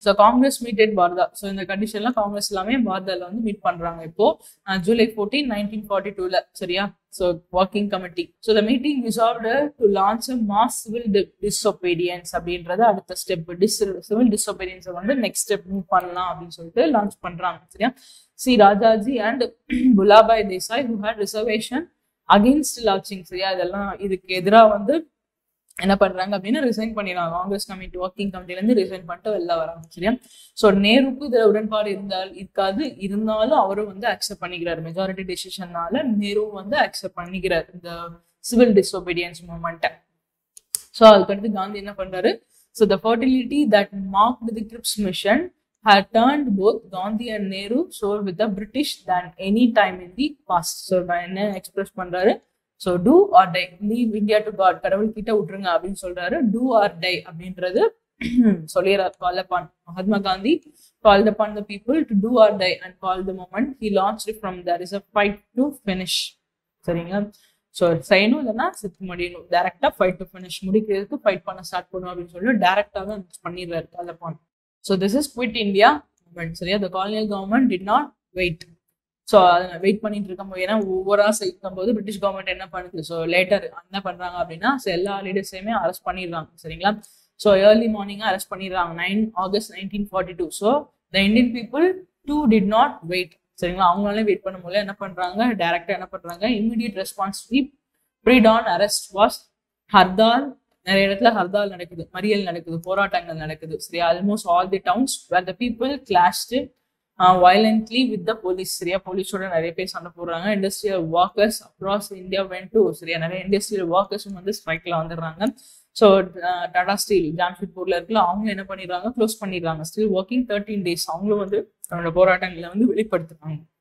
So Congress மீட்டட் பார்தா. So இந்த கண்டிஷன்ல காங்கிரஸ் எல்லாமே பார்தால வந்து மீட் பண்றாங்க இப்போ July 14, 1942. சரியா? So working committee. So the meeting resolved to launch a mass civil disobedience அப்படின்றத அடுத்த ஸ்டெப். சிவில் டிஸ்ஒபீடியன்ஸை வந்து நெக்ஸ்ட் ஸ்டெப் மூவ் பண்ணலாம் அப்படின்னு சொல்லிட்டு லான்ச் பண்றாங்க. சரியா? சி ராஜாஜி அண்ட் புலாபாய் Desai who had reservation against launching. சரியா? இதெல்லாம் இதுக்கு எதிராக வந்து என்ன பண்றாங்க அப்படின்னா ரிசைன் பண்ணிடுறாங்க. காங்கிரஸ் கமிட்டி ஒர்க்கிங் கமிட்டில இருந்து ரிசைன் பண்ணிட்டு வெளில வராங்க. சரியா? ஸோ நேருக்கு இதுல உடன்பாடு இருந்தாலும் அவரும் வந்து அக்செப்ட் பண்ணிக்கிறார். மெஜாரிட்டி டெசிஷன்னால நேரு வந்து அக்செப்ட் பண்ணிக்கிறார் இந்த சிவில் டிஸ்ஒபீடியன்ஸ் மூவ்மெண்ட்டை. ஸோ அதுக்கடுத்து காந்தி என்ன பண்றாரு? So the fertility that marked the Cripps mission had turned both Gandhi and Nehru sore with the British than any time in the past. So என்ன express பண்றாரு? So do or die, leave India to God, கடவுள் கிட்ட விட்டுருங்க அப்படின்னு சொல்றாரு. Do or die அப்படின்றது சொல்லிடுறார். Call upon Mahatma Gandhi called upon the people to do or die and call the moment he launched from there is a fight to finish. சரிங்களா? So செய்யணும் இல்லைன்னா செத்து முடியணும். டேரக்டா ஃபைட் டு ஃபினிஷ், முடிக்கிறதுக்கு ஃபைட் பண்ண ஸ்டார்ட் பண்ணும் அப்படின்னு சொல்லி டேரக்டாக பண்ணிடுறாரு call upon. So this is quit India movement. சரியா? The colonial government did not wait. So அதை வெயிட் பண்ணிட்டு இருக்கும்போது, ஏன்னா ஓவரா செய்யும் போது பிரிட்டிஷ் கவர்மெண்ட் என்ன பண்ணுது? ஸோ லேட்டர் என்ன பண்றாங்க அப்படின்னா எல்லா லீடர்ஸையுமே அரெஸ்ட் பண்ணிடுறாங்க. சரிங்களா? ஸோ ஏர்லி மார்னிங்கா அரெஸ்ட் பண்ணிடுறாங்க 9 August 1942. So the Indian people too did not wait. சரிங்களா? அவங்களாலே வெயிட் பண்ண முடியல. என்ன பண்றாங்க? டைரக்டா என்ன பண்றாங்க? Immediate response predawn arrest was hartal. நிறைய இடத்துல ஹர்தால் நடக்குது, மறியல் நடக்குது, போராட்டங்கள் நடக்குது. சரியா? Almost all the towns where the people clashed violently with the police. சரியா? போலீஸோட நிறைய பேர் சண்டை போடுறாங்க. Industrial workers across India went to. சரியா? நிறைய இண்டஸ்ட்ரியல் ஒர்க்கர்ஸும் வந்து ஸ்ட்ரைக்ல வந்துடுறாங்க. ஸோ டாடா ஸ்டீல் ஜாம்ஷெட்பூர்ல இருக்குல்ல, அவங்க என்ன பண்ணிடுறாங்க? க்ளோஸ் பண்ணிடுறாங்க. Still working 13 days. அவங்களும் வந்து தன்னோட போராட்டங்களை வந்து வெளிப்படுத்துறாங்க.